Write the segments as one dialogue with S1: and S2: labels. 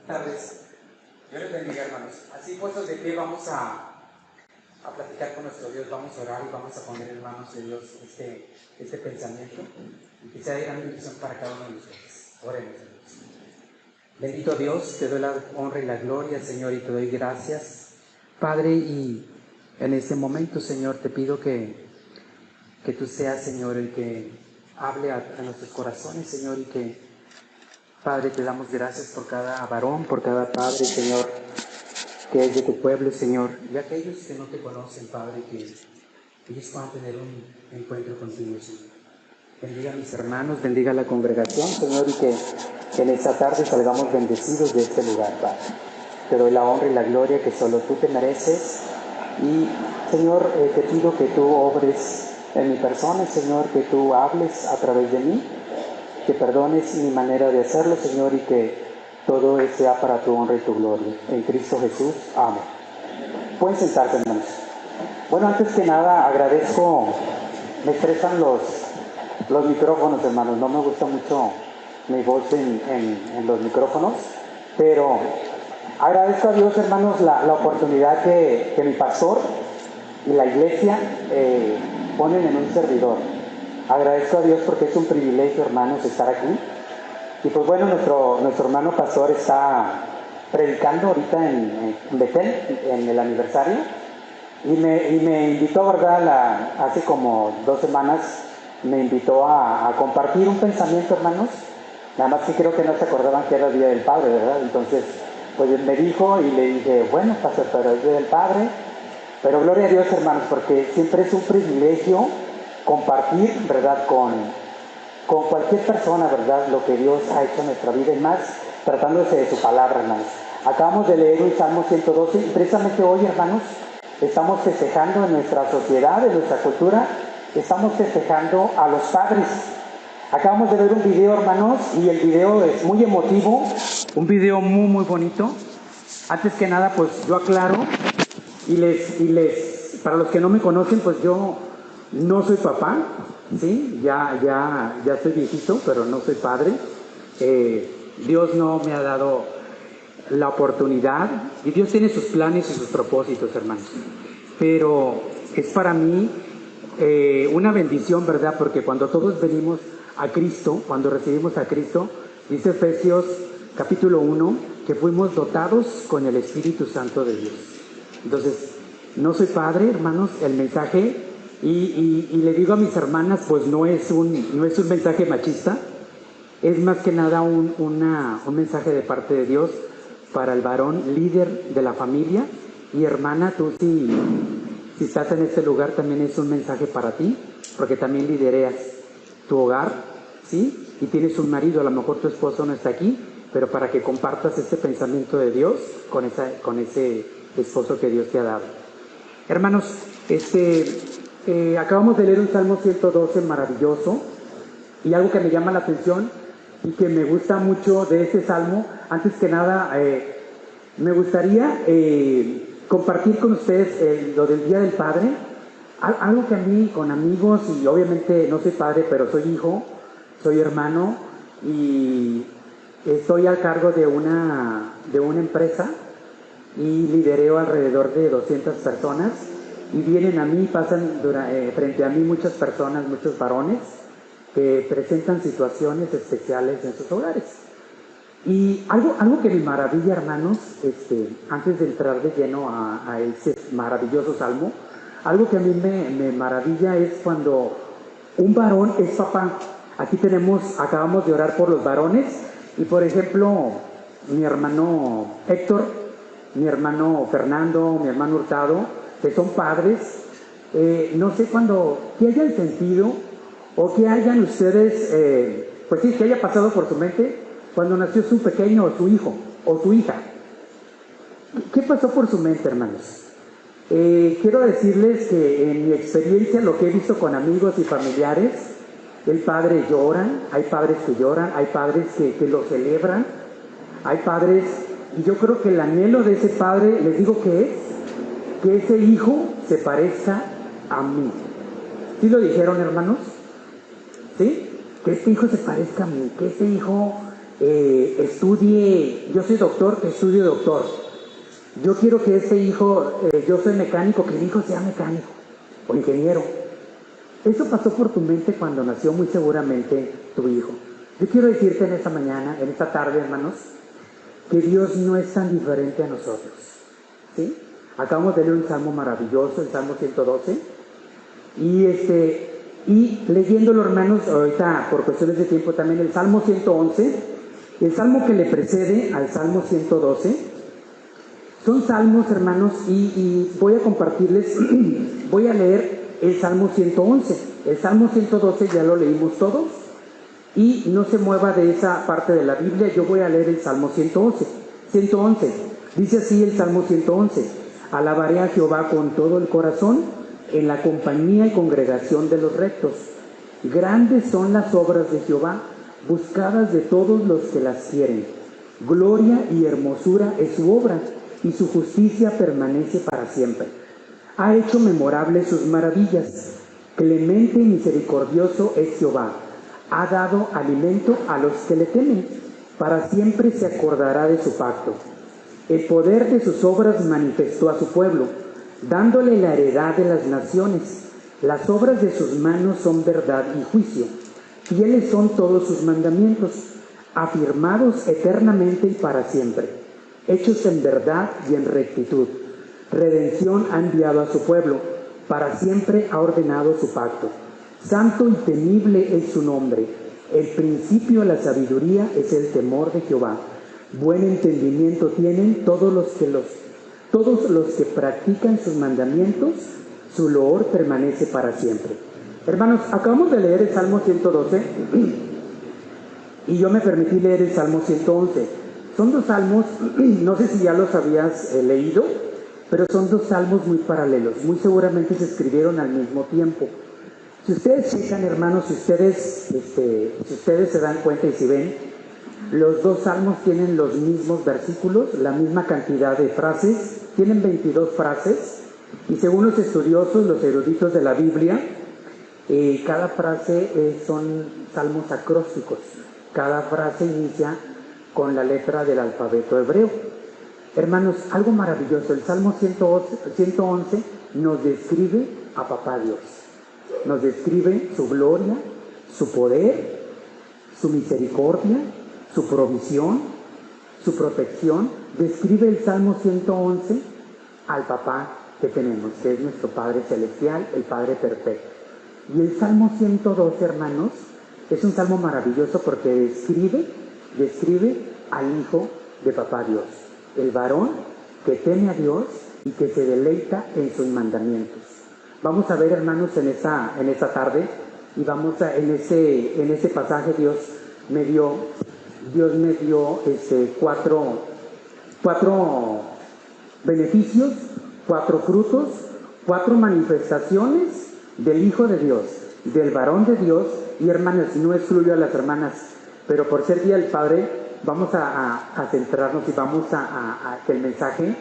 S1: Buenas tardes. Dios les bendiga, hermanos. Así puestos de pie vamos a platicar con nuestro Dios, vamos a orar y vamos a poner en manos de Dios este pensamiento y que sea de gran bendición para cada uno de nosotros. Oremos, Dios. Bendito Dios, te doy la honra y la gloria, Señor, y te doy gracias, Padre, y en este momento, Señor, te pido que tú seas, Señor, el que hable a nuestros corazones, Señor, y que, Padre, te damos gracias por cada varón, por cada padre, Señor, que es de tu pueblo, Señor, y aquellos que no te conocen, Padre, que ellos puedan tener un encuentro contigo, Señor. Bendiga a mis hermanos, bendiga a la congregación, Señor, y que en esta tarde salgamos bendecidos de este lugar, Padre. Te doy la honra y la gloria que solo tú te mereces, y, Señor, te pido que tú obres en mi persona, Señor, que tú hables a través de mí, que perdones mi manera de hacerlo, Señor, y que todo sea para tu honra y tu gloria. En Cristo Jesús. Amén. Pueden sentarse, hermanos. Bueno, antes que nada, agradezco, me estresan los micrófonos, hermanos. No me gusta mucho mi voz en los micrófonos, pero agradezco a Dios, hermanos, la oportunidad que mi pastor y la iglesia ponen en un servidor. Agradezco a Dios porque es un privilegio, hermanos, estar aquí. Y pues bueno, nuestro hermano pastor está predicando ahorita en Betel, en el aniversario, y me invitó, ¿verdad? Hace como 2 semanas me invitó a compartir un pensamiento, hermanos. Nada más que creo que no se acordaban que era el Día del Padre, ¿verdad? Entonces, pues me dijo y le dije, bueno, pastor, pero es Día del Padre. Pero gloria a Dios, hermanos, porque siempre es un privilegio compartir, ¿verdad?, con cualquier persona, ¿verdad?, lo que Dios ha hecho en nuestra vida, y más tratándose de su palabra, hermanos. Acabamos de leer un Salmo 112 y precisamente hoy, hermanos, estamos festejando en nuestra sociedad, en nuestra cultura, estamos festejando a los padres. Acabamos de ver un video, hermanos, y el video es muy emotivo, un video muy, muy bonito. Antes que nada, pues yo aclaro y les, para los que no me conocen, pues yo no soy papá, ¿sí? Ya soy viejito, pero no soy padre. Dios no me ha dado la oportunidad, y Dios tiene sus planes y sus propósitos, hermanos. Pero es para mí una bendición, ¿verdad? Porque cuando todos venimos a Cristo, cuando recibimos a Cristo, dice Efesios capítulo 1, que fuimos dotados con el Espíritu Santo de Dios. Entonces, no soy padre, hermanos, el mensaje, y le digo a mis hermanas, pues no es un mensaje machista, es más que nada un mensaje de parte de Dios para el varón líder de la familia. Y hermana, tú si estás en este lugar, también es un mensaje para ti, porque también lidereas tu hogar, ¿sí? Y tienes un marido, a lo mejor tu esposo no está aquí, pero para que compartas este pensamiento de Dios con ese esposo que Dios te ha dado. Hermanos, acabamos de leer un Salmo 112 maravilloso, y algo que me llama la atención y que me gusta mucho de este Salmo, antes que nada, me gustaría compartir con ustedes lo del Día del Padre, algo que a mí, con amigos, y obviamente no soy padre, pero soy hijo, soy hermano, y estoy a cargo de una empresa, y lidereo alrededor de 200 personas, y vienen a mí, pasan frente a mí muchas personas, muchos varones, que presentan situaciones especiales en sus hogares. Y algo que me maravilla, hermanos, antes de entrar de lleno a ese maravilloso salmo, algo que a mí me maravilla es cuando un varón es papá. Aquí acabamos de orar por los varones, y por ejemplo, mi hermano Héctor, mi hermano Fernando, mi hermano Hurtado, que son padres, no sé qué hayan sentido o que hayan ustedes, pues sí, que haya pasado por su mente cuando nació su pequeño o su hijo o su hija. ¿Qué pasó por su mente, hermanos? Quiero decirles que en mi experiencia, lo que he visto con amigos y familiares, el padre llora, hay padres que lloran, hay padres que lo celebran, hay padres, y yo creo que el anhelo de ese padre, les digo que es que ese hijo se parezca a mí. ¿Sí lo dijeron, hermanos? ¿Sí? Que este hijo se parezca a mí, que ese hijo estudie, yo soy doctor, que estudie doctor. Yo quiero que este hijo, yo soy mecánico, que mi hijo sea mecánico o ingeniero. Eso pasó por tu mente cuando nació muy seguramente tu hijo. Yo quiero decirte en esta mañana, en esta tarde, hermanos, que Dios no es tan diferente a nosotros, ¿sí? Acabamos de leer un salmo maravilloso, el Salmo 112, y leyéndolo, hermanos, ahorita por cuestiones de tiempo también, el Salmo 111, el salmo que le precede al Salmo 112, son salmos, hermanos, y voy a compartirles, voy a leer el Salmo 111, el Salmo 112 ya lo leímos todos, y no se mueva de esa parte de la Biblia, yo voy a leer el Salmo 111, dice así el Salmo 111, alabaré a Jehová con todo el corazón, en la compañía y congregación de los rectos. Grandes son las obras de Jehová, buscadas de todos los que las quieren. Gloria y hermosura es su obra, y su justicia permanece para siempre. Ha hecho memorables sus maravillas. Clemente y misericordioso es Jehová. Ha dado alimento a los que le temen. Para siempre se acordará de su pacto. El poder de sus obras manifestó a su pueblo, dándole la heredad de las naciones. Las obras de sus manos son verdad y juicio. Fieles son todos sus mandamientos, afirmados eternamente y para siempre, hechos en verdad y en rectitud. Redención ha enviado a su pueblo, para siempre ha ordenado su pacto. Santo y temible es su nombre. El principio de la sabiduría es el temor de Jehová. Buen entendimiento tienen todos los que practican sus mandamientos, su loor permanece para siempre. Hermanos, acabamos de leer el Salmo 112 y yo me permití leer el Salmo 111. Son dos salmos, no sé si ya los habías leído, pero son dos salmos muy paralelos, muy seguramente se escribieron al mismo tiempo. Si ustedes checan, hermanos, si ustedes se dan cuenta y si ven, los dos salmos tienen los mismos versículos, la misma cantidad de frases, tienen 22 frases, y según los estudiosos, los eruditos de la Biblia, cada frase son salmos acrósticos. Cada frase inicia con la letra del alfabeto hebreo. Hermanos, algo maravilloso, el Salmo 111 nos describe a Papá Dios, nos describe su gloria, su poder, su misericordia, su provisión, su protección. Describe el Salmo 111 al Papá que tenemos, que es nuestro Padre Celestial, el Padre Perfecto. Y el Salmo 112, hermanos, es un salmo maravilloso porque describe al Hijo de Papá Dios, el varón que teme a Dios y que se deleita en sus mandamientos. Vamos a ver, hermanos, en esta tarde, y en ese pasaje Dios me dio cuatro beneficios, 4 frutos, 4 manifestaciones del Hijo de Dios, del varón de Dios. Y hermanas, no excluyo a las hermanas, pero por ser Día del Padre, vamos a centrarnos y vamos a que el mensaje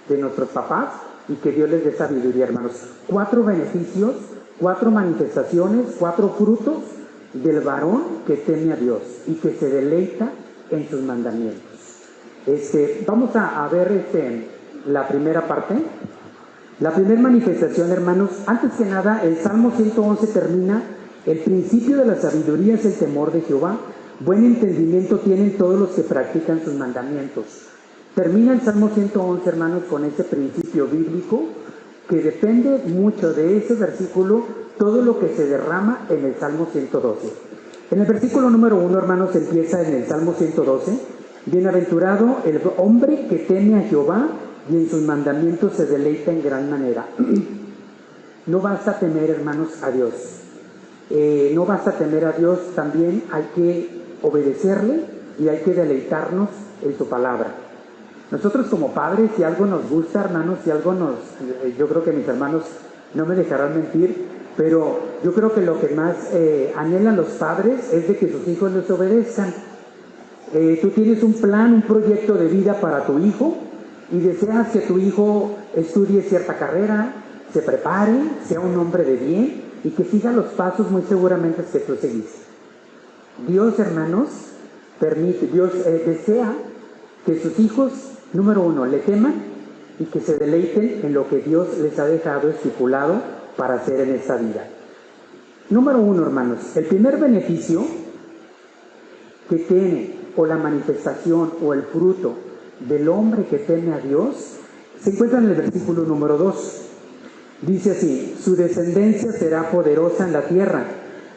S1: de nuestros papás y que Dios les dé sabiduría, hermanos. 4 beneficios, 4 manifestaciones, 4 frutos del varón que teme a Dios y que se deleita en sus mandamientos. Vamos a ver la primera parte. La primera manifestación, hermanos, antes que nada, el Salmo 111 termina: el principio de la sabiduría es el temor de Jehová, buen entendimiento tienen todos los que practican sus mandamientos. Termina el Salmo 111, hermanos, con ese principio bíblico que depende mucho de ese versículo, todo lo que se derrama en el Salmo 112. En el versículo número 1, hermanos, empieza en el Salmo 112, bienaventurado el hombre que teme a Jehová y en sus mandamientos se deleita en gran manera. No basta temer, hermanos, a Dios. No basta temer a Dios, también hay que obedecerle y hay que deleitarnos en su palabra. Nosotros como padres, si algo nos gusta, hermanos, yo creo que mis hermanos no me dejarán mentir, pero yo creo que lo que más anhelan los padres es de que sus hijos les obedezcan. Tú tienes un plan, un proyecto de vida para tu hijo y deseas que tu hijo estudie cierta carrera, se prepare, sea un hombre de bien y que siga los pasos muy seguramente que tú seguiste. Dios, hermanos, Dios desea que sus hijos, número uno, le teman y que se deleiten en lo que Dios les ha dejado estipulado para hacer en esta vida. Número uno, hermanos, el primer beneficio que tiene, o la manifestación o el fruto del hombre que teme a Dios, se encuentra en el versículo número 2. Dice así: su descendencia será poderosa en la tierra,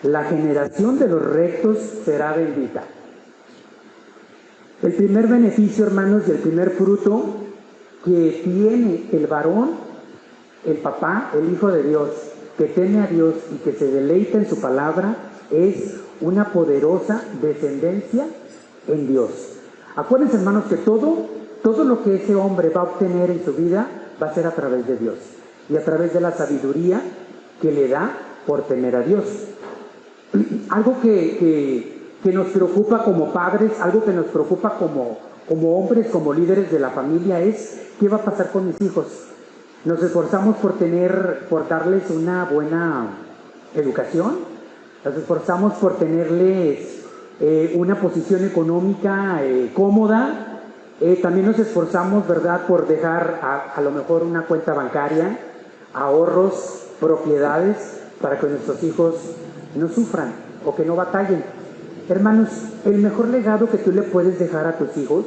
S1: la generación de los rectos será bendita. El primer beneficio, hermanos, y el primer fruto que tiene el varón, el papá, el hijo de Dios, que teme a Dios y que se deleita en su palabra, es una poderosa descendencia en Dios. Acuérdense, hermanos, que todo lo que ese hombre va a obtener en su vida va a ser a través de Dios y a través de la sabiduría que le da por temer a Dios. Algo que nos preocupa como padres, algo que nos preocupa como hombres, como líderes de la familia es: ¿qué va a pasar con mis hijos? Nos esforzamos por darles una buena educación, nos esforzamos por tenerles una posición económica cómoda, también nos esforzamos, ¿verdad?, por dejar a lo mejor una cuenta bancaria, ahorros, propiedades, para que nuestros hijos no sufran o que no batallen. Hermanos, el mejor legado que tú le puedes dejar a tus hijos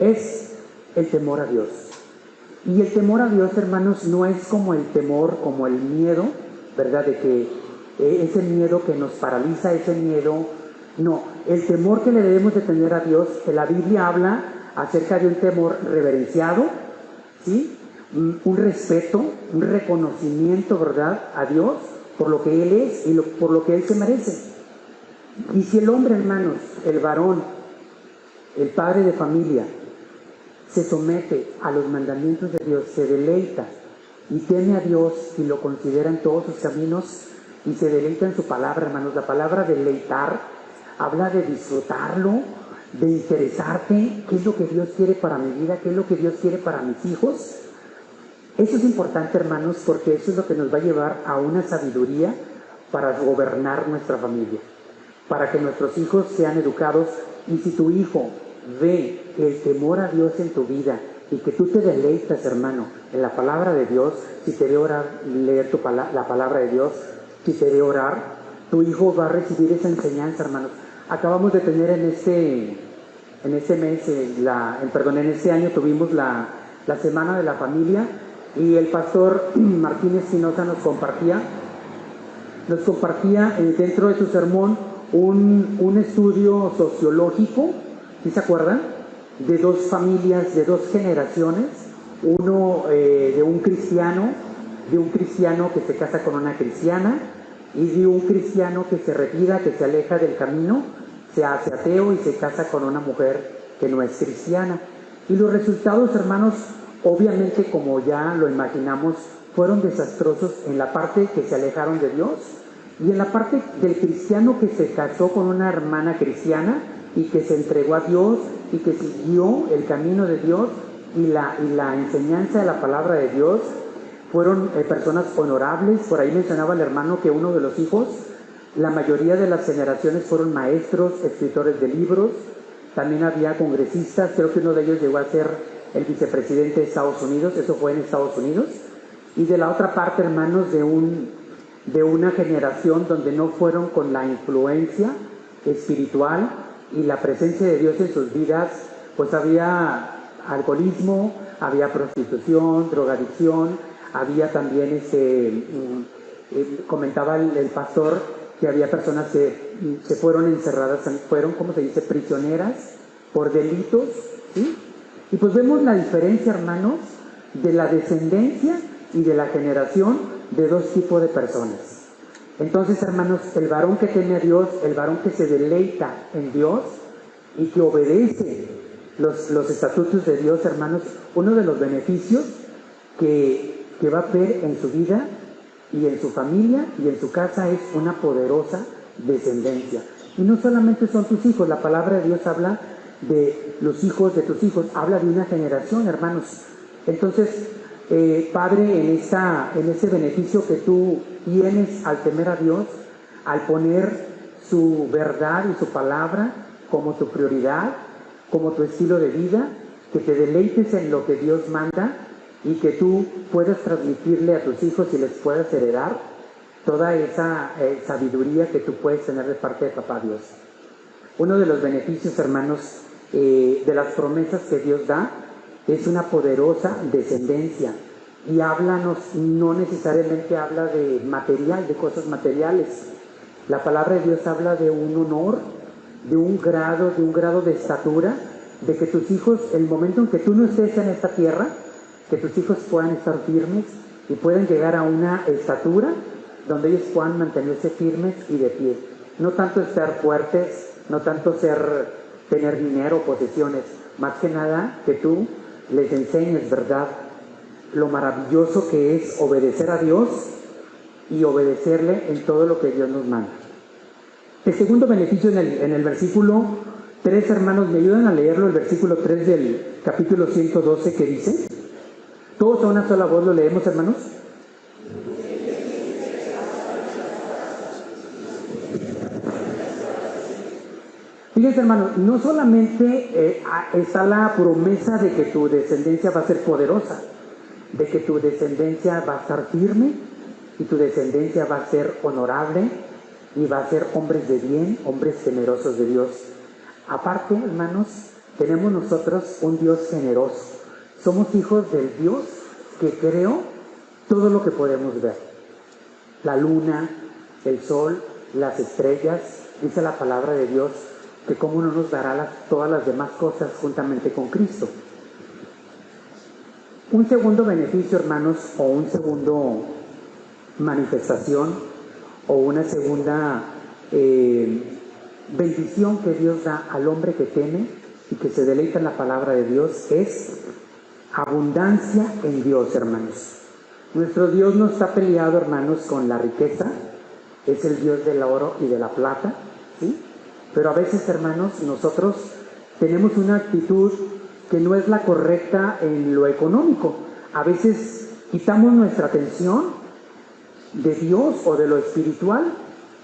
S1: es el temor a Dios. Y el temor a Dios, hermanos, no es como el temor, como el miedo, ¿verdad?, de que ese miedo que nos paraliza, ese miedo, no. El temor que le debemos de tener a Dios, que la Biblia habla acerca de un temor reverenciado, ¿sí?, un respeto, un reconocimiento, ¿verdad?, a Dios por lo que Él es y por lo que Él se merece. Y si el hombre, hermanos, el varón, el padre de familia, se somete a los mandamientos de Dios, se deleita y teme a Dios y lo considera en todos sus caminos y se deleita en su palabra, hermanos. La palabra deleitar habla de disfrutarlo, de interesarte, qué es lo que Dios quiere para mi vida, qué es lo que Dios quiere para mis hijos. Eso es importante, hermanos, porque eso es lo que nos va a llevar a una sabiduría para gobernar nuestra familia, para que nuestros hijos sean educados. Y si tu hijo ve el temor a Dios en tu vida y que tú te deleitas, hermano, en la palabra de Dios, si te ve orar, leer la palabra de Dios, si te ve orar, tu hijo va a recibir esa enseñanza, hermanos. Acabamos de tener en este mes, en este año tuvimos la Semana de la Familia, y el pastor Martín Espinosa nos compartía dentro de su sermón un estudio sociológico, ¿sí se acuerdan?, de dos familias, de dos generaciones, uno de un cristiano que se casa con una cristiana, y de un cristiano que se retira, que se aleja del camino, se hace ateo y se casa con una mujer que no es cristiana. Y los resultados, hermanos, obviamente, como ya lo imaginamos, fueron desastrosos en la parte que se alejaron de Dios y en la parte del cristiano que se casó con una hermana cristiana y que se entregó a Dios y que siguió el camino de Dios y la enseñanza de la palabra de Dios. Fueron personas honorables. Por ahí mencionaba el hermano que uno de los hijos, la mayoría de las generaciones fueron maestros, escritores de libros, también había congresistas, creo que uno de ellos llegó a ser el vicepresidente de Estados Unidos, eso fue en Estados Unidos. Y de la otra parte, hermanos, de una generación donde no fueron con la influencia espiritual y la presencia de Dios en sus vidas, pues había alcoholismo, había prostitución, drogadicción, había también, comentaba el pastor, que había personas que se fueron encerradas, fueron, ¿cómo se dice?, prisioneras por delitos, ¿sí? Y pues vemos la diferencia, hermanos, de la descendencia y de la generación de dos tipos de personas. Entonces, hermanos, el varón que teme a Dios, el varón que se deleita en Dios y que obedece los estatutos de Dios, hermanos, uno de los beneficios que va a ver en su vida y en su familia y en su casa es una poderosa descendencia. Y no solamente son tus hijos, la palabra de Dios habla de los hijos de tus hijos, habla de una generación, hermanos. Entonces, Padre, en ese beneficio que tú tienes al temer a Dios, al poner su verdad y su palabra como tu prioridad, como tu estilo de vida, que te deleites en lo que Dios manda y que tú puedas transmitirle a tus hijos y les puedas heredar toda esa sabiduría que tú puedes tener de parte de Papá Dios. Uno de los beneficios, hermanos, de las promesas que Dios da es una poderosa descendencia. Y no necesariamente habla de material, de cosas materiales. La palabra de Dios habla de un honor, de un grado de estatura, de que tus hijos, el momento en que tú no estés en esta tierra, que tus hijos puedan estar firmes y puedan llegar a una estatura donde ellos puedan mantenerse firmes y de pie. No tanto ser fuertes, no tanto tener dinero o posesiones, más que nada que tú les enseñes, ¿verdad?, lo maravilloso que es obedecer a Dios y obedecerle en todo lo que Dios nos manda. El segundo beneficio en el versículo 3, hermanos, ¿me ayudan a leerlo? El versículo 3 del capítulo 112, que dice, todos a una sola voz lo leemos, hermanos. Fíjense, hermanos, no solamente está la promesa de que tu descendencia va a ser poderosa, de que tu descendencia va a estar firme y tu descendencia va a ser honorable y va a ser hombres de bien, hombres temerosos de Dios. Aparte, hermanos, tenemos nosotros un Dios generoso. Somos hijos del Dios que creó todo lo que podemos ver. La luna, el sol, las estrellas, dice la palabra de Dios que cómo no nos dará todas las demás cosas juntamente con Cristo. Un segundo beneficio, hermanos, o un segundo manifestación, o una segunda bendición que Dios da al hombre que teme y que se deleita en la palabra de Dios, es abundancia en Dios, hermanos. Nuestro Dios no está peleado, hermanos, con la riqueza, es el Dios del oro y de la plata, ¿sí? Pero a veces, hermanos, nosotros tenemos una actitud que no es la correcta en lo económico. A veces quitamos nuestra atención de Dios o de lo espiritual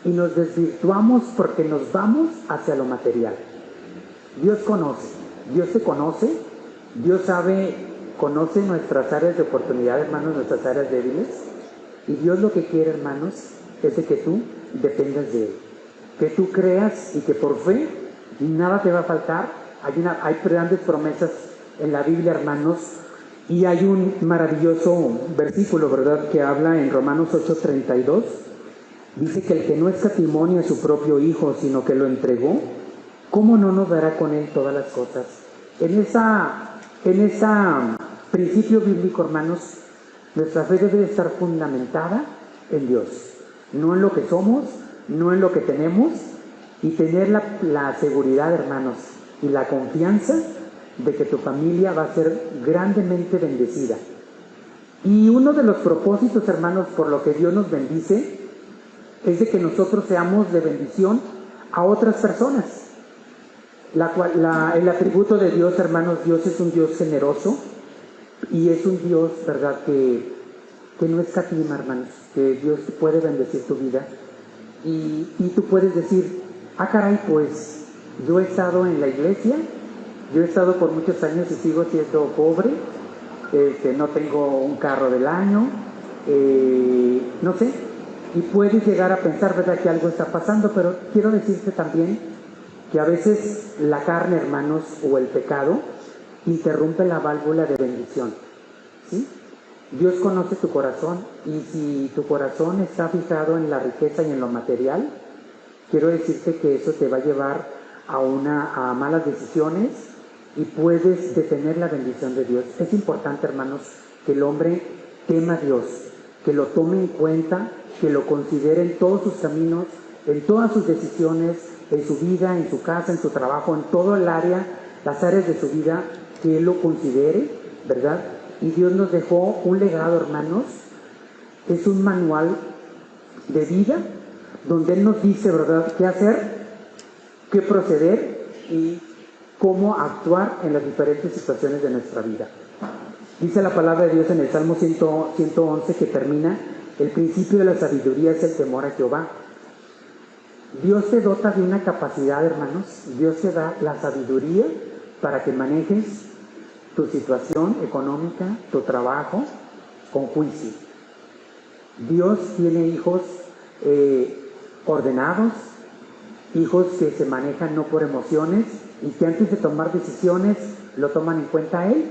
S1: y nos desvirtuamos porque nos vamos hacia lo material. Dios te conoce, Dios conoce nuestras áreas de oportunidad, hermanos, nuestras áreas débiles, y Dios lo que quiere, hermanos, es de que tú dependas de Él, que tú creas y que por fe nada te va a faltar. Hay grandes promesas en la Biblia, hermanos, y hay un maravilloso versículo, ¿verdad?, que habla en Romanos 8:32. Dice que el que no escatimó a su propio Hijo, sino que lo entregó, ¿cómo no nos dará con Él todas las cosas? En ese principio bíblico, hermanos, nuestra fe debe estar fundamentada en Dios, no en lo que somos, no en lo que tenemos, y tener la seguridad, hermanos, y la confianza de que tu familia va a ser grandemente bendecida. Y uno de los propósitos, hermanos, por lo que Dios nos bendice, es de que nosotros seamos de bendición a otras personas. El atributo de Dios, hermanos, Dios es un Dios generoso y es un Dios, ¿verdad?, que no escatima, hermanos, que Dios puede bendecir tu vida. Y tú puedes decir, caray, pues yo he estado en la iglesia, yo he estado por muchos años y sigo siendo pobre, no tengo un carro del año, no sé, y puedes llegar a pensar, ¿verdad?, que algo está pasando, pero quiero decirte también que a veces la carne, hermanos, o el pecado interrumpe la válvula de bendición, ¿sí? Dios conoce tu corazón, y si tu corazón está fijado en la riqueza y en lo material, quiero decirte que eso te va a llevar a malas decisiones y puedes detener la bendición de Dios. Es importante, hermanos, que el hombre tema a Dios, que lo tome en cuenta, que lo considere en todos sus caminos, en todas sus decisiones, en su vida, en su casa, en su trabajo, en todo el área, las áreas de su vida, que él lo considere, ¿verdad? Y Dios nos dejó un legado, hermanos, es un manual de vida, donde Él nos dice, ¿verdad?, qué hacer, qué proceder y cómo actuar en las diferentes situaciones de nuestra vida. Dice la palabra de Dios en el Salmo 111, que termina, el principio de la sabiduría es el temor a Jehová. Dios te dota de una capacidad, hermanos. Dios te da la sabiduría para que manejes tu situación económica, tu trabajo, con juicio. Dios tiene hijos ordenados, hijos que se manejan no por emociones y que antes de tomar decisiones lo toman en cuenta a Él.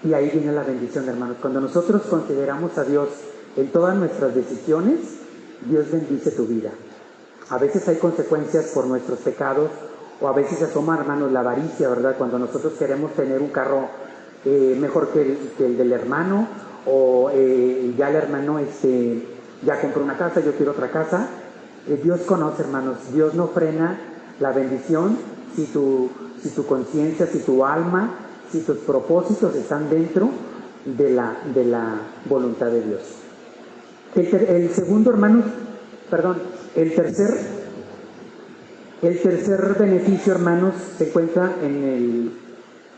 S1: Y ahí viene la bendición, hermanos. Cuando nosotros consideramos a Dios en todas nuestras decisiones, Dios bendice tu vida. A veces hay consecuencias por nuestros pecados, o a veces se asoma, hermanos, la avaricia, ¿verdad? Cuando nosotros queremos tener un carro mejor que el del hermano, o ya el hermano ya compró una casa, yo quiero otra casa. Dios conoce, hermanos. Dios no frena la bendición si tu conciencia, si tu alma, si tus propósitos están dentro de la voluntad de Dios. El segundo, hermanos, perdón, el tercer beneficio, hermanos, se encuentra en el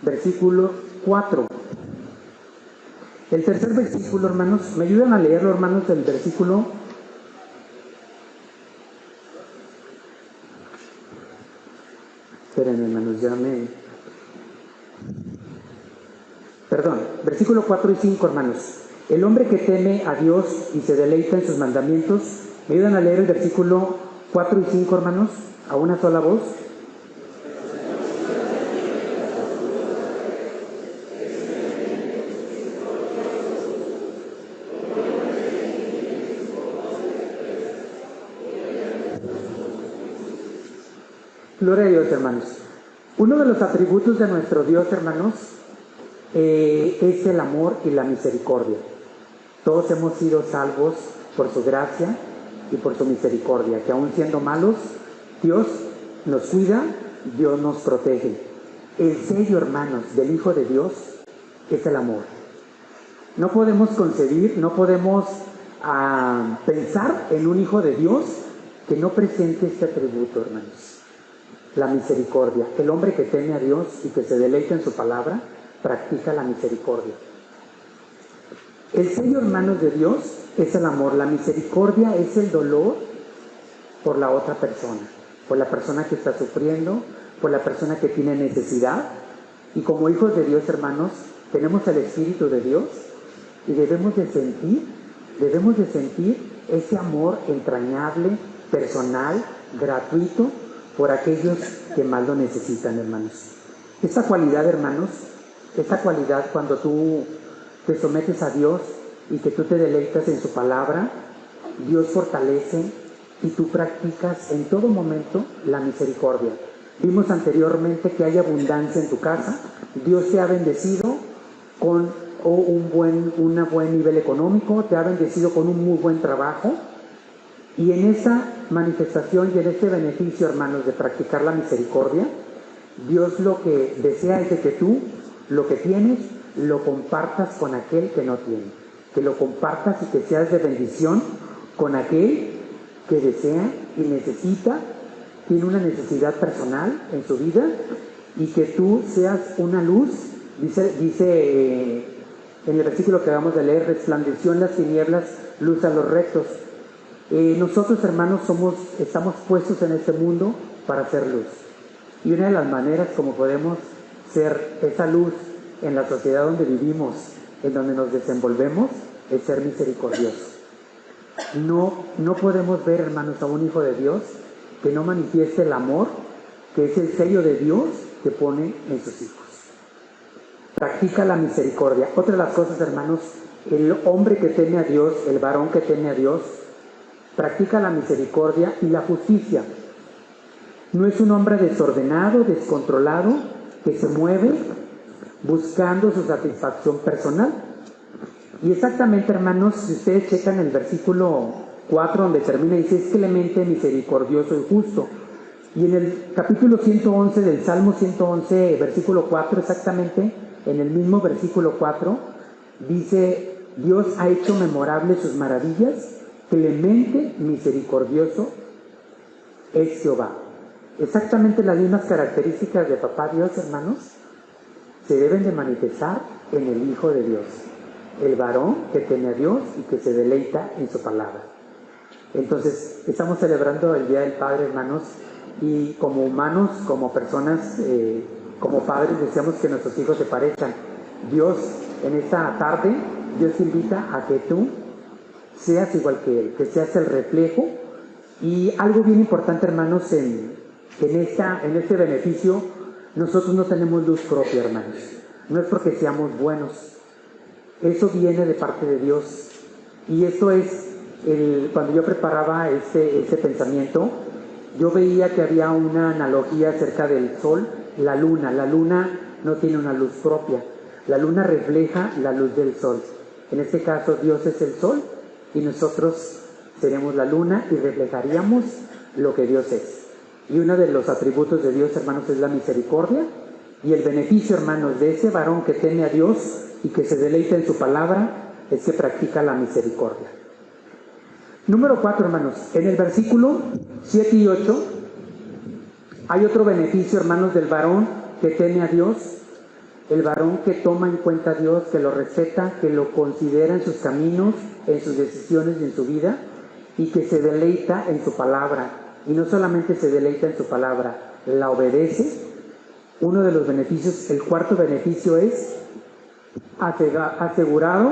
S1: versículo 4. El tercer versículo, hermanos, ¿me ayudan a leerlo, hermanos, del versículo? Espérenme, hermanos, Perdón, versículo 4 y 5, hermanos. El hombre que teme a Dios y se deleita en sus mandamientos. ¿Me ayudan a leer el versículo 4 y 5, hermanos? A una sola voz. Gloria a Dios, hermanos. Uno de los atributos de nuestro Dios, hermanos, es el amor y la misericordia. Todos hemos sido salvos por su gracia y por su misericordia, que aún siendo malos, Dios nos cuida, Dios nos protege. El sello, hermanos, del Hijo de Dios es el amor. No podemos concebir, no podemos pensar en un Hijo de Dios que no presente este atributo, hermanos. La misericordia. El hombre que teme a Dios y que se deleita en su palabra, practica la misericordia. El sello, hermanos, de Dios es el amor. La misericordia es el dolor por la otra persona, por la persona que está sufriendo, por la persona que tiene necesidad. Y como hijos de Dios, hermanos, tenemos el Espíritu de Dios y debemos de sentir ese amor entrañable, personal, gratuito, por aquellos que más lo necesitan, hermanos. Esta cualidad, hermanos, esta cualidad cuando tú te sometes a Dios y que tú te deleitas en su palabra, Dios fortalece y tú practicas en todo momento la misericordia. Vimos anteriormente que hay abundancia en tu casa. Dios te ha bendecido con un buen nivel económico, te ha bendecido con un muy buen trabajo. Y en esa manifestación y en este beneficio, hermanos, de practicar la misericordia, Dios lo que desea es de que tú, lo que tienes, lo compartas con aquel que no tiene. Que lo compartas y que seas de bendición con aquel que desea y necesita, tiene una necesidad personal en su vida, y que tú seas una luz. Dice en el versículo que acabamos de leer, resplandeció en las tinieblas, luz a los rectos. Nosotros, hermanos, estamos puestos en este mundo para hacer luz. Y una de las maneras como podemos ser esa luz en la sociedad donde vivimos, en donde nos desenvolvemos, es ser misericordiosos. No podemos ver, hermanos, a un hijo de Dios que no manifieste el amor, que es el sello de Dios que pone en sus hijos. Practica la misericordia. Otra de las cosas, hermanos, el hombre que teme a Dios, el varón que teme a Dios, practica la misericordia y la justicia. No es un hombre desordenado, descontrolado, que se mueve buscando su satisfacción personal. Y exactamente, hermanos, si ustedes checan el versículo 4, donde termina, dice, es clemente, misericordioso y justo. Y en el capítulo 111 del Salmo 111, versículo 4, exactamente, en el mismo versículo 4, dice, Dios ha hecho memorables sus maravillas, clemente, misericordioso es Jehová. Exactamente las mismas características de Papá Dios, hermanos, se deben de manifestar en el Hijo de Dios, el varón que teme a Dios y que se deleita en su palabra. Entonces, estamos celebrando el Día del Padre, hermanos, y como humanos, como personas, como padres, deseamos que nuestros hijos se parezcan. Dios, en esta tarde, Dios te invita a que tú seas igual que Él, que seas el reflejo. Y algo bien importante, hermanos, en este beneficio, nosotros no tenemos luz propia, hermanos. No es porque seamos buenos. Eso viene de parte de Dios. Y esto es, cuando yo preparaba este pensamiento, yo veía que había una analogía acerca del sol, la luna. La luna no tiene una luz propia. La luna refleja la luz del sol. En este caso, Dios es el sol y nosotros seremos la luna y reflejaríamos lo que Dios es. Y uno de los atributos de Dios, hermanos, es la misericordia. Y el beneficio, hermanos, de ese varón que teme a Dios y que se deleita en su palabra es que practica la misericordia. Número 4, hermanos. En el versículo 7 y 8 hay otro beneficio, hermanos, del varón que teme a Dios. El varón que toma en cuenta a Dios, que lo respeta, que lo considera en sus caminos, en sus decisiones y en su vida, y que se deleita en su palabra. Y no solamente se deleita en su palabra, la obedece. Uno de los beneficios, el cuarto beneficio es asegurado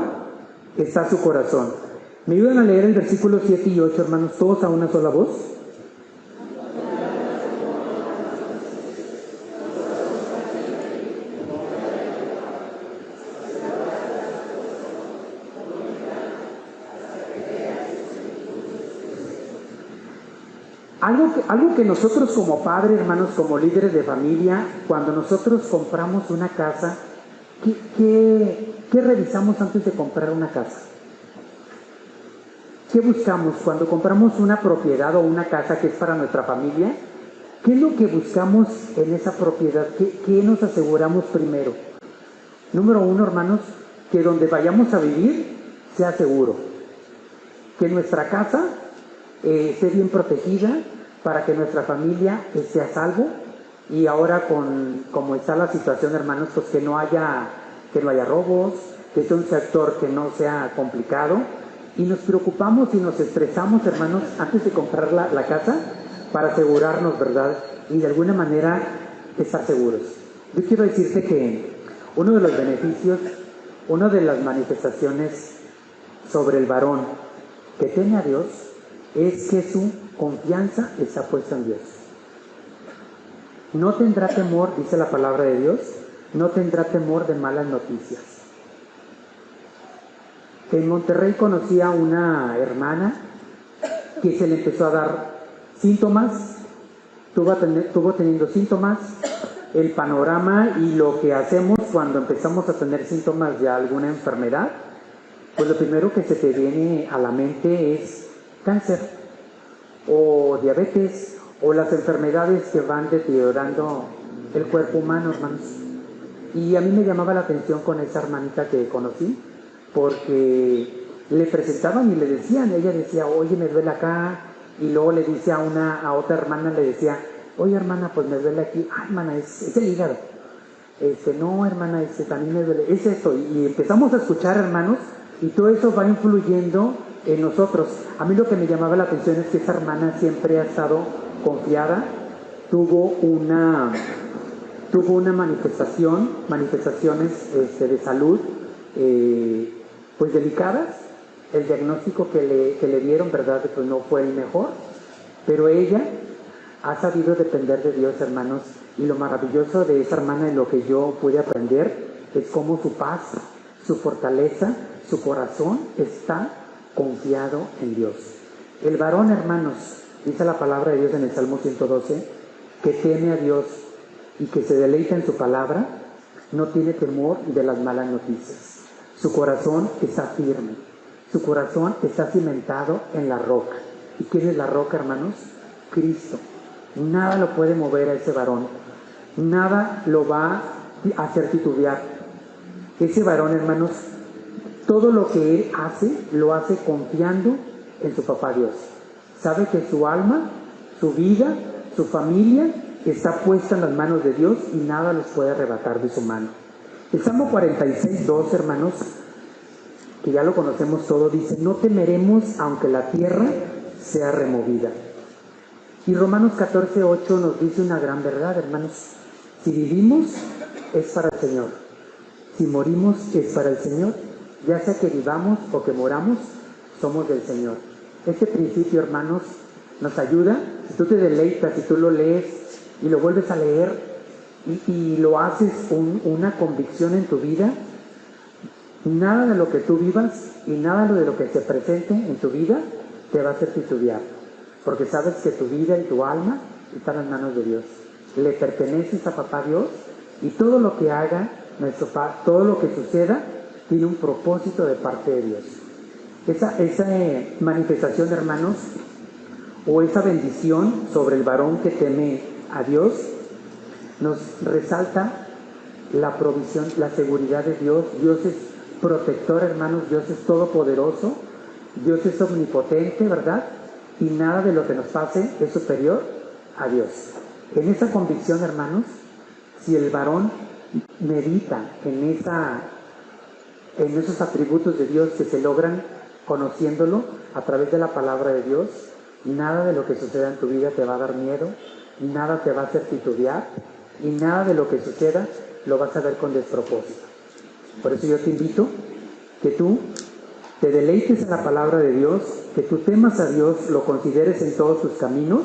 S1: está su corazón. ¿Me ayudan a leer el versículo 7 y 8, hermanos, todos a una sola voz? Algo que nosotros como padres, hermanos, como líderes de familia, cuando nosotros compramos una casa, ¿qué revisamos antes de comprar una casa? ¿Qué buscamos cuando compramos una propiedad o una casa que es para nuestra familia? ¿Qué es lo que buscamos en esa propiedad? ¿Qué nos aseguramos primero? Número 1, hermanos, que donde vayamos a vivir sea seguro. Que nuestra casa esté bien protegida para que nuestra familia esté a salvo. Y ahora como está la situación, hermanos, pues que no haya robos, que sea un sector que no sea complicado. Y nos preocupamos y nos estresamos, hermanos, antes de comprar la casa para asegurarnos, ¿verdad? Y de alguna manera estar seguros. Yo quiero decirte que uno de los beneficios, una de las manifestaciones sobre el varón que teme a Dios es que su confianza está puesta en Dios. No tendrá temor, dice la palabra de Dios, no tendrá temor de malas noticias. En Monterrey conocí a una hermana que se le empezó a dar síntomas, estuvo teniendo síntomas, el panorama y lo que hacemos cuando empezamos a tener síntomas de alguna enfermedad, pues lo primero que se te viene a la mente es cáncer o diabetes o las enfermedades que van deteriorando el cuerpo humano, hermanos. Y a mí me llamaba la atención con esa hermanita que conocí, porque le presentaban y le decían, ella decía, oye, me duele acá, y luego le dice a otra hermana, le decía, oye, hermana, pues me duele aquí, ay, hermana, es el hígado, no, hermana, también me duele, es esto, y empezamos a escuchar, hermanos, y todo eso va influyendo en nosotros. A mí lo que me llamaba la atención es que esa hermana siempre ha estado confiada, tuvo una manifestaciones de salud, pues delicadas. El diagnóstico que le dieron, verdad, pues no fue el mejor, pero ella ha sabido depender de Dios, hermanos, y lo maravilloso de esa hermana y lo que yo pude aprender es cómo su paz, su fortaleza, su corazón está confiado en Dios. El varón, hermanos, dice la palabra de Dios en el Salmo 112, que teme a Dios y que se deleita en su palabra, no tiene temor de las malas noticias. Su corazón está firme, su corazón está cimentado en la roca. ¿Y quién es la roca, hermanos? Cristo. Nada lo puede mover a ese varón, nada lo va a hacer titubear. Ese varón, hermanos, todo lo que él hace, lo hace confiando en su papá Dios. Sabe que su alma, su vida, su familia está puesta en las manos de Dios y nada los puede arrebatar de su mano. El Salmo 46:2, hermanos, que ya lo conocemos todo, dice, no temeremos aunque la tierra
S2: sea removida. Y Romanos 14:8 nos dice una gran verdad, hermanos. Si vivimos, es para el Señor. Si morimos, es para el Señor. Ya sea que vivamos o que moramos, somos del Señor. Este principio, hermanos, nos ayuda. Si tú te deleitas, si tú lo lees y lo vuelves a leer y lo haces una convicción en tu vida, nada de lo que tú vivas y nada de lo que se presente en tu vida te va a hacer titubear, porque sabes que tu vida y tu alma están en manos de Dios. Le perteneces a Papá Dios y todo lo que haga todo lo que suceda tiene un propósito de parte de Dios. Esa manifestación, hermanos, o esa bendición sobre el varón que teme a Dios, nos resalta la provisión, la seguridad de Dios. Dios es protector, hermanos, Dios es todopoderoso, Dios es omnipotente, ¿verdad? Y nada de lo que nos pase es superior a Dios. En esa convicción, hermanos, si el varón medita en esos atributos de Dios que se logran conociéndolo a través de la palabra de Dios, nada de lo que suceda en tu vida te va a dar miedo, nada te va a hacer titubear y nada de lo que suceda lo vas a ver con despropósito. Por eso yo te invito que tú te deleites en la palabra de Dios, que tú temas a Dios, lo consideres en todos tus caminos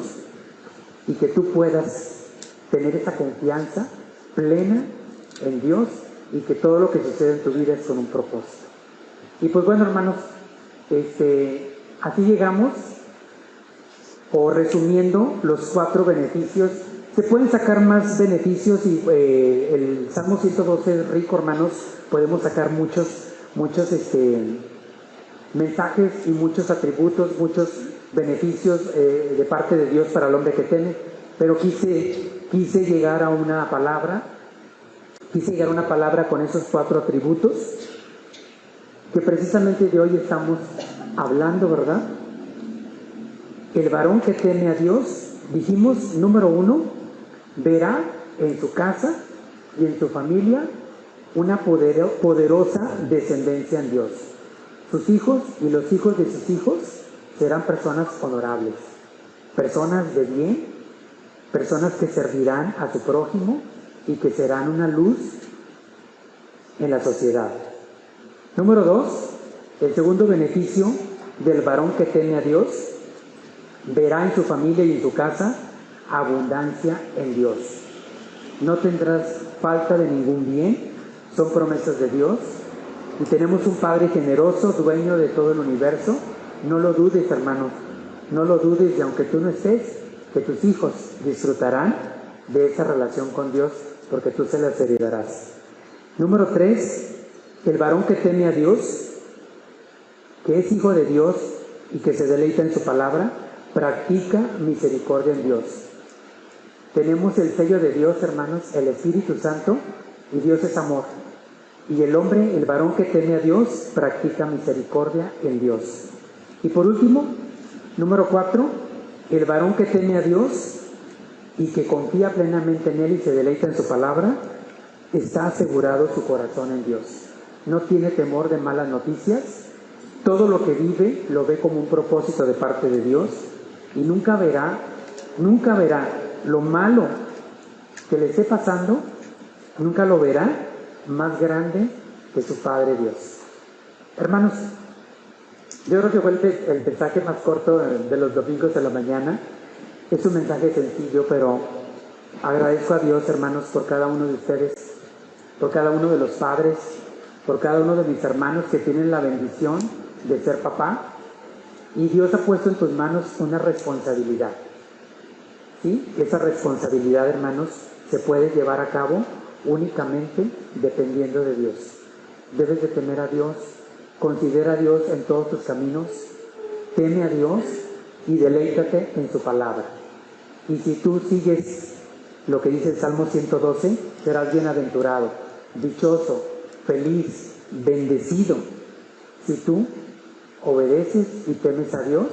S2: y que tú puedas tener esa confianza plena en Dios y que todo lo que sucede en tu vida es con un propósito. Y pues bueno, hermanos, así llegamos, o resumiendo los 4 beneficios. Se pueden sacar más beneficios y el Salmo 112 es rico, hermanos. Podemos sacar muchos mensajes y muchos atributos, muchos beneficios de parte de Dios para el hombre que teme. Pero quise llegar a una palabra con esos 4 atributos que precisamente de hoy estamos hablando, ¿verdad? El varón que teme a Dios, dijimos, número 1, verá en su casa y en su familia una poderosa descendencia en Dios. Sus hijos y los hijos de sus hijos serán personas honorables, personas de bien, personas que servirán a su prójimo y que serán una luz en la sociedad. Número 2, el segundo beneficio del varón que teme a Dios, verá en su familia y en su casa abundancia en Dios. No tendrás falta de ningún bien, son promesas de Dios. Y tenemos un Padre generoso, dueño de todo el universo. No lo dudes, hermanos, no lo dudes, y aunque tú no estés, que tus hijos disfrutarán de esa relación con Dios, porque tú se las heredarás. Número 3, el varón que teme a Dios, que es hijo de Dios y que se deleita en su palabra, practica misericordia en Dios. Tenemos el sello de Dios, hermanos, el Espíritu Santo, y Dios es amor. Y el hombre, el varón que teme a Dios, practica misericordia en Dios. Y por último, número 4, el varón que teme a Dios y que confía plenamente en Él y se deleita en su palabra, está asegurado su corazón en Dios. No tiene temor de malas noticias. Todo lo que vive lo ve como un propósito de parte de Dios y nunca verá lo malo que le esté pasando, nunca lo verá más grande que su Padre Dios. Hermanos, yo creo que fue el mensaje más corto de los domingos de la mañana. Es un mensaje sencillo, pero agradezco a Dios, hermanos, por cada uno de ustedes, por cada uno de los padres, por cada uno de mis hermanos que tienen la bendición de ser papá. Y Dios ha puesto en tus manos una responsabilidad. ¿Sí? Esa responsabilidad, hermanos, se puede llevar a cabo únicamente dependiendo de Dios. Debes de temer a Dios, considera a Dios en todos tus caminos, teme a Dios y deleítate en su palabra. Y si tú sigues lo que dice el Salmo 112, serás bienaventurado, dichoso, feliz, bendecido, si tú obedeces y temes a Dios.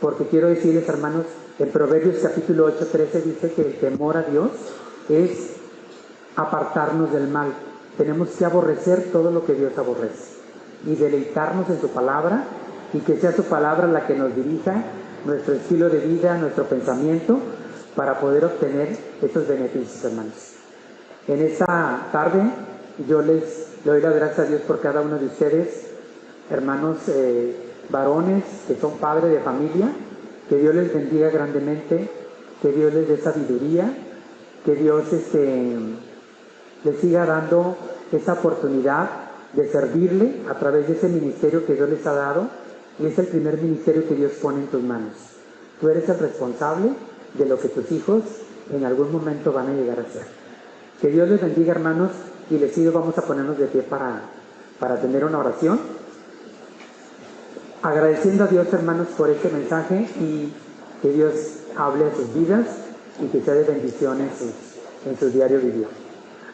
S2: Porque quiero decirles, hermanos, en Proverbios capítulo 8:13 dice que el temor a Dios es apartarnos del mal. Tenemos que aborrecer todo lo que Dios aborrece y deleitarnos en su palabra, y que sea su palabra la que nos dirija nuestro estilo de vida, nuestro pensamiento, para poder obtener estos beneficios, hermanos. En esta tarde yo les doy las gracias a Dios por cada uno de ustedes, hermanos varones que son padres de familia. Que Dios les bendiga grandemente, que Dios les dé sabiduría, que Dios les siga dando esa oportunidad de servirle a través de ese ministerio que Dios les ha dado, y es el primer ministerio que Dios pone en tus manos. Tú eres el responsable de lo que tus hijos en algún momento van a llegar a ser. Que Dios les bendiga, hermanos, y les sigo, vamos a ponernos de pie para tener una oración. Agradeciendo a Dios, hermanos, por este mensaje, y que Dios hable a sus vidas y que sea de bendición en su diario vivir.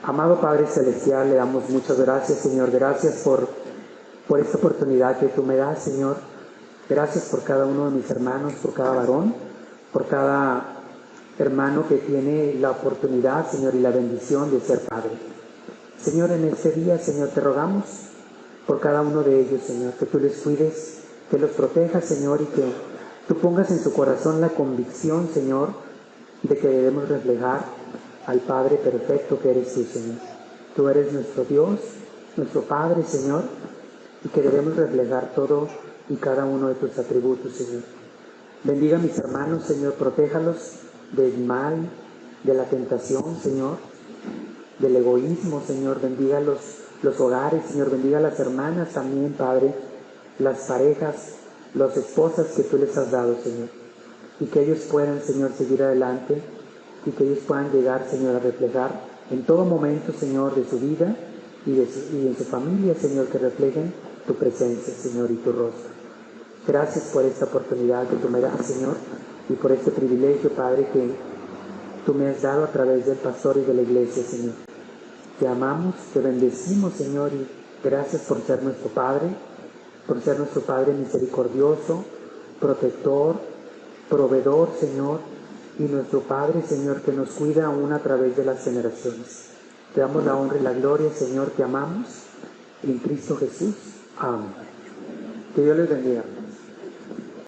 S2: Amado Padre Celestial, le damos muchas gracias, Señor. Gracias por esta oportunidad que tú me das, Señor. Gracias por cada uno de mis hermanos, por cada varón, por cada hermano que tiene la oportunidad, Señor, y la bendición de ser padre. Señor, en este día, Señor, te rogamos por cada uno de ellos, Señor, que tú les cuides, que los protejas, Señor, y que tú pongas en su corazón la convicción, Señor, de que debemos reflejar al Padre perfecto que eres tú, Señor. Tú eres nuestro Dios, nuestro Padre, Señor, y que debemos reflejar todo y cada uno de tus atributos, Señor. Bendiga a mis hermanos, Señor, protéjalos del mal, de la tentación, Señor, del egoísmo, Señor. Bendiga los hogares, Señor, bendiga a las hermanas también, Padre, las parejas, las esposas que tú les has dado, Señor, y que ellos puedan, Señor, seguir adelante, y que ellos puedan llegar, Señor, a reflejar en todo momento, Señor, de su vida y en su familia, Señor, que reflejen tu presencia, Señor, y tu rostro. Gracias por esta oportunidad que tú me das, Señor, y por este privilegio, Padre, que tú me has dado a través del pastor y de la iglesia, Señor. Te amamos, te bendecimos, Señor, y gracias por ser nuestro Padre, por ser nuestro Padre misericordioso, protector, proveedor, Señor, y nuestro Padre, Señor, que nos cuida aún a través de las generaciones. Te damos la honra y la gloria, Señor, te amamos, en Cristo Jesús. Amén. Que Dios les bendiga.